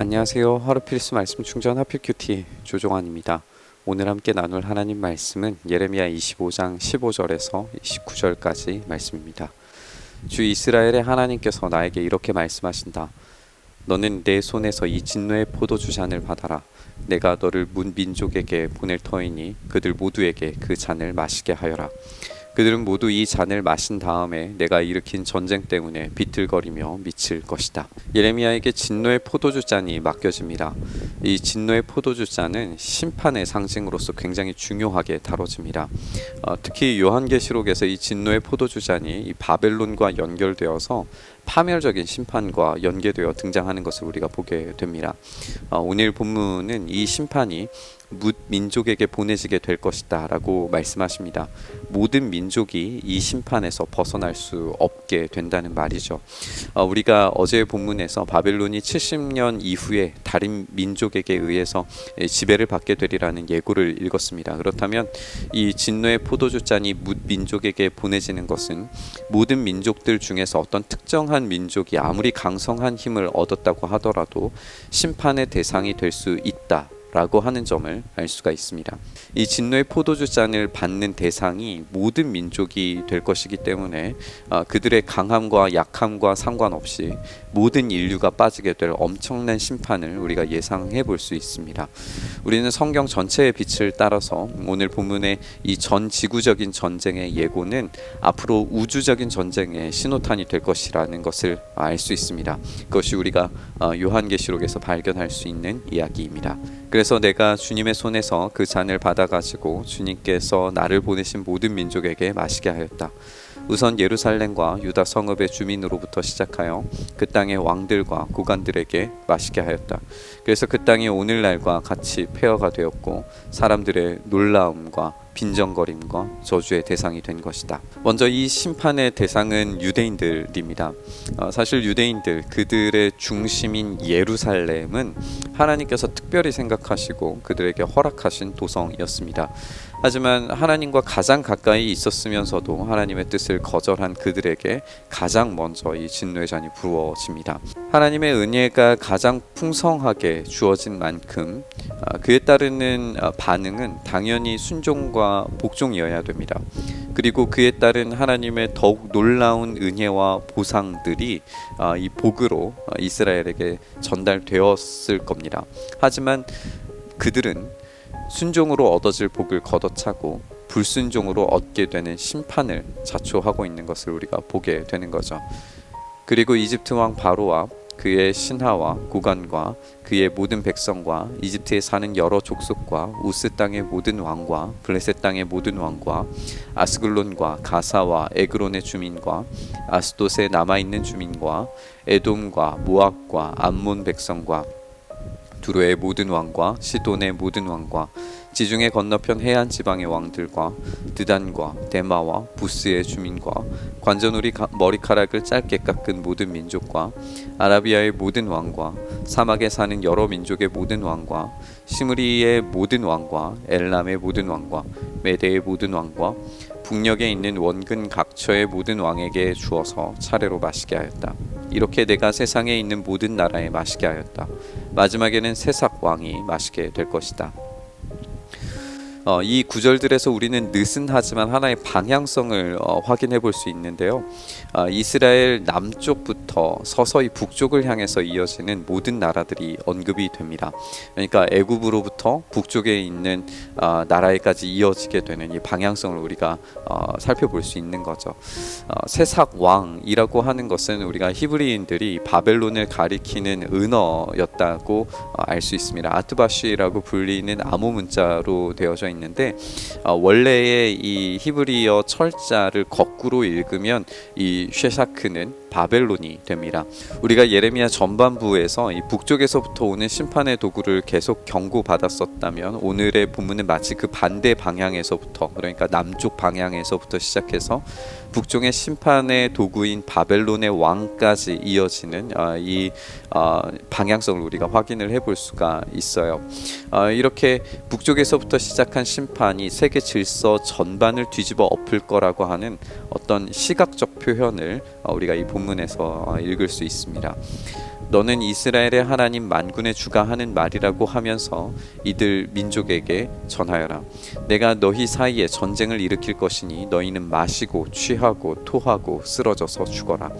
안녕하세요. 하루 필수 말씀 충전 하필큐티 조종환입니다. 오늘 함께 나눌 하나님 말씀은 예레미야 25장 15절에서 19절까지 말씀입니다. 주 이스라엘의 하나님께서 나에게 이렇게 말씀하신다. 너는 내 손에서 이 진노의 포도주 잔을 받아라. 내가 너를 문 민족에게 보낼 터이니 그들 모두에게 그 잔을 마시게 하여라. 그들은 모두 이 잔을 마신 다음에 내가 일으킨 전쟁 때문에 비틀거리며 미칠 것이다. 예레미야에게 진노의 포도주 잔이 맡겨집니다. 이 진노의 포도주 잔은 심판의 상징으로서 굉장히 중요하게 다뤄집니다. 특히 요한계시록에서 이 진노의 포도주 잔이 이 바벨론과 연결되어서 파멸적인 심판과 연계되어 등장하는 것을 우리가 보게 됩니다. 오늘 본문은 이 심판이 뭇 민족에게 보내지게 될 것이다 라고 말씀하십니다. 모든 민족이 이 심판에서 벗어날 수 없게 된다는 말이죠. 우리가 어제의 본문에서 바벨론이 70년 이후에 다른 민족에게 의해서 지배를 받게 되리라는 예고를 읽었습니다. 그렇다면 이 진노의 포도주 잔이 뭇 민족에게 보내지는 것은 모든 민족들 중에서 어떤 특정한 민족이 아무리 강성한 힘을 얻었다고 하더라도 심판의 대상이 될 수 있다 라고 하는 점을 알 수가 있습니다. 이 진노의 포도주 잔을 받는 대상이 모든 민족이 될 것이기 때문에 그들의 강함과 약함과 상관없이 모든 인류가 빠지게 될 엄청난 심판을 우리가 예상해 볼 수 있습니다. 우리는 성경 전체의 빛을 따라서 오늘 본문의 이 전 지구적인 전쟁의 예고는 앞으로 우주적인 전쟁의 신호탄이 될 것이라는 것을 알 수 있습니다. 그것이 우리가 요한계시록에서 발견할 수 있는 이야기입니다. 그래서 내가 주님의 손에서 그 잔을 받아가지고 주님께서 나를 보내신 모든 민족에게 마시게 하였다. 우선 예루살렘과 유다 성읍의 주민으로부터 시작하여 그 땅의 왕들과 고관들에게 마시게 하였다. 그래서 그 땅이 오늘날과 같이 폐허가 되었고 사람들의 놀라움과 빈정거림과 저주의 대상이 된 것이다. 먼저 이 심판의 대상은 유대인들입니다. 사실 유대인들, 그들의 중심인 예루살렘은 하나님께서 특별히 생각하시고 그들에게 허락하신 도성이었습니다. 하지만 하나님과 가장 가까이 있었으면서도 하나님의 뜻을 거절한 그들에게 가장 먼저 이 진노의 잔이 부어집니다. 하나님의 은혜가 가장 풍성하게 주어진 만큼 그에 따르는 반응은 당연히 순종과 복종이어야 됩니다. 그리고 그에 따른 하나님의 더욱 놀라운 은혜와 보상들이 이 복으로 이스라엘에게 전달되었을 겁니다. 하지만 그들은 순종으로 얻어질 복을 걷어차고 불순종으로 얻게 되는 심판을 자초하고 있는 것을 우리가 보게 되는 거죠. 그리고 이집트 왕 바로와 그의 신하와 고관과 그의 모든 백성과 이집트에 사는 여러 족속과 우스 땅의 모든 왕과 블레셋 땅의 모든 왕과 아스글론과 가사와 에그론의 주민과 아스돗에 남아있는 주민과 에돔과 모압과 암몬 백성과 두로의 모든 왕과 시돈의 모든 왕과 지중해 건너편 해안 지방의 왕들과 드단과 데마와 부스의 주민과 관저놀이 머리카락을 짧게 깎은 모든 민족과 아라비아의 모든 왕과 사막에 사는 여러 민족의 모든 왕과 시므리의 모든 왕과 엘람의 모든 왕과 메대의 모든 왕과 북녘에 있는 원근 각처의 모든 왕에게 주어서 차례로 마시게 하였다. 이렇게 내가 세상에 있는 모든 나라에 마시게 하였다. 마지막에는 세삭 왕이 마시게 될 것이다. 이 구절들에서 우리는 느슨하지만 하나의 방향성을 확인해 볼 수 있는데요. 이스라엘 남쪽부터 서서히 북쪽을 향해서 이어지는 모든 나라들이 언급이 됩니다. 그러니까 애굽으로부터 북쪽에 있는 나라에까지 이어지게 되는 이 방향성을 우리가 살펴볼 수 있는 거죠. 세삭 왕이라고 하는 것은 우리가 히브리인들이 바벨론을 가리키는 은어였다고 알 수 있습니다. 아트바시라고 불리는 암호 문자로 되어져 있는데 원래의 이 히브리어 철자를 거꾸로 읽으면 이 쉐사크는 바벨론이 됩니다. 우리가 예레미야 전반부에서 이 북쪽에서부터 오는 심판의 도구를 계속 경고받았었다면 오늘의 본문은 마치 그 반대 방향에서부터, 그러니까 남쪽 방향에서부터 시작해서 북쪽의 심판의 도구인 바벨론의 왕까지 이어지는 이 방향성을 우리가 확인을 해볼 수가 있어요. 이렇게 북쪽에서부터 시작한 심판이 세계 질서 전반을 뒤집어 엎을 거라고 하는 어떤 시각적 표현을 우리가 이 본문에서 읽을 수 있습니다. 너는 이스라엘의 하나님 만군의 주가 하는 말이라고 하면서 이들 민족에게 전하여라. 내가 너희 사이에 전쟁을 일으킬 것이니 너희는 마시고 취하고 토하고 쓰러져서 죽어라.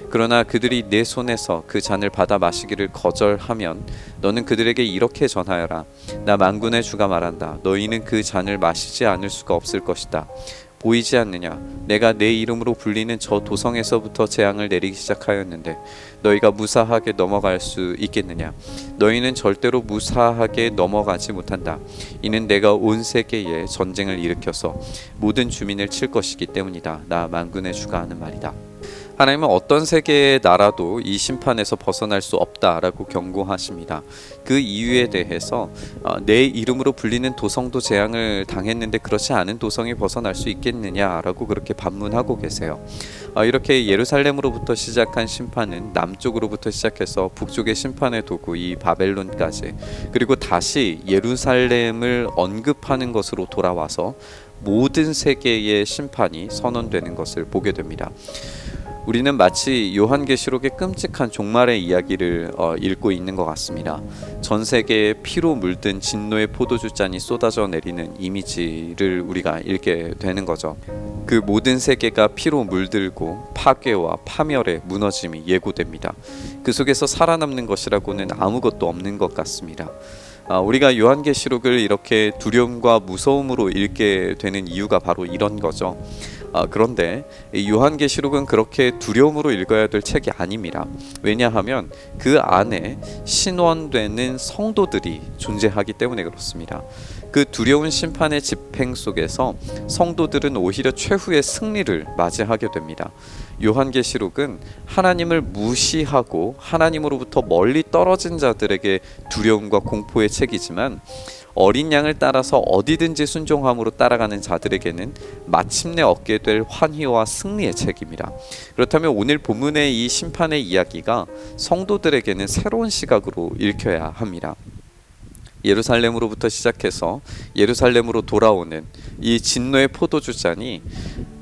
그러나 그들이 내 손에서 그 잔을 받아 마시기를 거절하면 너는 그들에게 이렇게 전하여라. 나 만군의 주가 말한다. 너희는 그 잔을 마시지 않을 수가 없을 것이다. 보이지 않느냐? 내가 내 이름으로 불리는 저 도성에서부터 재앙을 내리기 시작하였는데 너희가 무사하게 넘어갈 수 있겠느냐? 너희는 절대로 무사하게 넘어가지 못한다. 이는 내가 온 세계에 전쟁을 일으켜서 모든 주민을 칠 것이기 때문이다. 나 만군의 주가 하는 말이다. 하나님은 어떤 세계의 나라도 이 심판에서 벗어날 수 없다라고 경고하십니다. 그 이유에 대해서 내 이름으로 불리는 도성도 재앙을 당했는데 그렇지 않은 도성이 벗어날 수 있겠느냐라고 그렇게 반문하고 계세요. 이렇게 예루살렘으로부터 시작한 심판은 남쪽으로부터 시작해서 북쪽의 심판의 도구 이 바벨론까지, 그리고 다시 예루살렘을 언급하는 것으로 돌아와서 모든 세계의 심판이 선언되는 것을 보게 됩니다. 우리는 마치 요한계시록의 끔찍한 종말의 이야기를 읽고 있는 것 같습니다. 전 세계에 피로 물든 진노의 포도주 잔이 쏟아져 내리는 이미지를 우리가 읽게 되는 거죠. 그 모든 세계가 피로 물들고 파괴와 파멸의 무너짐이 예고됩니다. 그 속에서 살아남는 것이라고는 아무것도 없는 것 같습니다. 우리가 요한계시록을 이렇게 두려움과 무서움으로 읽게 되는 이유가 바로 이런 거죠. 그런데 요한계시록은 그렇게 두려움으로 읽어야 될 책이 아닙니다. 왜냐하면 그 안에 신원되는 성도들이 존재하기 때문에 그렇습니다. 그 두려운 심판의 집행 속에서 성도들은 오히려 최후의 승리를 맞이하게 됩니다. 요한계시록은 하나님을 무시하고 하나님으로부터 멀리 떨어진 자들에게 두려움과 공포의 책이지만 어린 양을 따라서 어디든지 순종함으로 따라가는 자들에게는 마침내 얻게 될 환희와 승리의 책입니다. 그렇다면 오늘 본문의 이 심판의 이야기가 성도들에게는 새로운 시각으로 읽혀야 합니다. 예루살렘으로부터 시작해서 예루살렘으로 돌아오는 이 진노의 포도주 잔이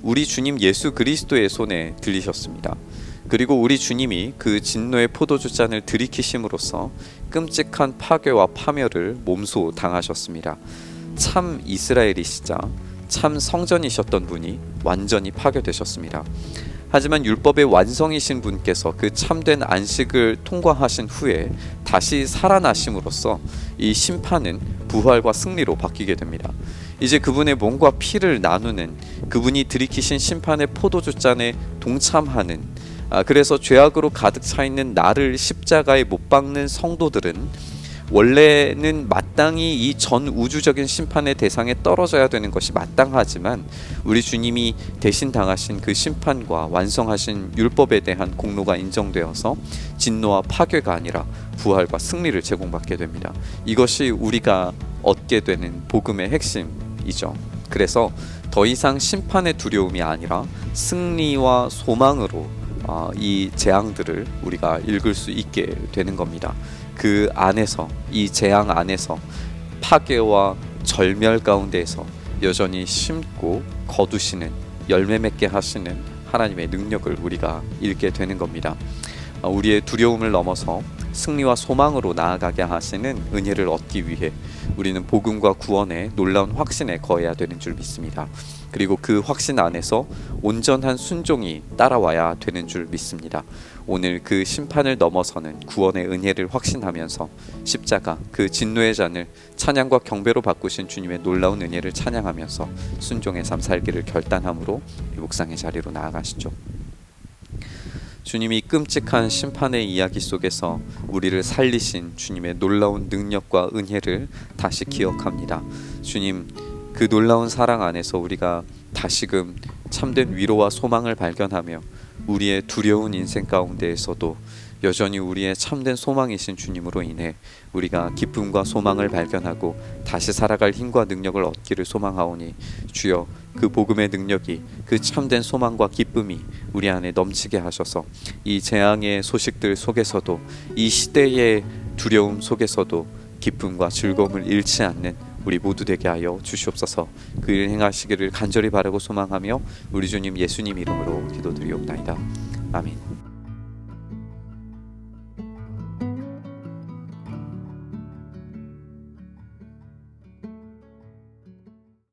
우리 주님 예수 그리스도의 손에 들리셨습니다. 그리고 우리 주님이 그 진노의 포도주 잔을 들이키심으로써 끔찍한 파괴와 파멸을 몸소 당하셨습니다. 참 이스라엘이시자 참 성전이셨던 분이 완전히 파괴되셨습니다. 하지만 율법의 완성이신 분께서 그 참된 안식을 통과하신 후에 다시 살아나심으로써 이 심판은 부활과 승리로 바뀌게 됩니다. 이제 그분의 몸과 피를 나누는, 그분이 들이키신 심판의 포도주 잔에 동참하는, 그래서 죄악으로 가득 차 있는 나를 십자가에 못 박는 성도들은 원래는 마땅히 이 전 우주적인 심판의 대상에 떨어져야 되는 것이 마땅하지만 우리 주님이 대신 당하신 그 심판과 완성하신 율법에 대한 공로가 인정되어서 진노와 파괴가 아니라 부활과 승리를 제공받게 됩니다. 이것이 우리가 얻게 되는 복음의 핵심이죠. 그래서 더 이상 심판의 두려움이 아니라 승리와 소망으로 이 재앙들을 우리가 읽을 수 있게 되는 겁니다. 그 안에서, 이 재앙 안에서 파괴와 절멸 가운데에서 여전히 심고 거두시는, 열매 맺게 하시는 하나님의 능력을 우리가 읽게 되는 겁니다. 우리의 두려움을 넘어서 승리와 소망으로 나아가게 하시는 은혜를 얻기 위해 우리는 복음과 구원의 놀라운 확신에 거해야 되는 줄 믿습니다. 그리고 그 확신 안에서 온전한 순종이 따라와야 되는 줄 믿습니다. 오늘 그 심판을 넘어서는 구원의 은혜를 확신하면서 십자가, 그 진노의 잔을 찬양과 경배로 바꾸신 주님의 놀라운 은혜를 찬양하면서 순종의 삶 살기를 결단함으로 묵상의 자리로 나아가시죠. 주님이 끔찍한 심판의 이야기 속에서 우리를 살리신 주님의 놀라운 능력과 은혜를 다시 기억합니다. 주님, 그 놀라운 사랑 안에서 우리가 다시금 참된 위로와 소망을 발견하며 우리의 두려운 인생 가운데에서도 여전히 우리의 참된 소망이신 주님으로 인해 우리가 기쁨과 소망을 발견하고 다시 살아갈 힘과 능력을 얻기를 소망하오니 주여, 그 복음의 능력이, 그 참된 소망과 기쁨이 우리 안에 넘치게 하셔서 이 재앙의 소식들 속에서도, 이 시대의 두려움 속에서도 기쁨과 즐거움을 잃지 않는 우리 모두 되게 하여 주시옵소서. 그 일 행하시기를 간절히 바라고 소망하며 우리 주님 예수님 이름으로 기도드리옵나이다. 아멘.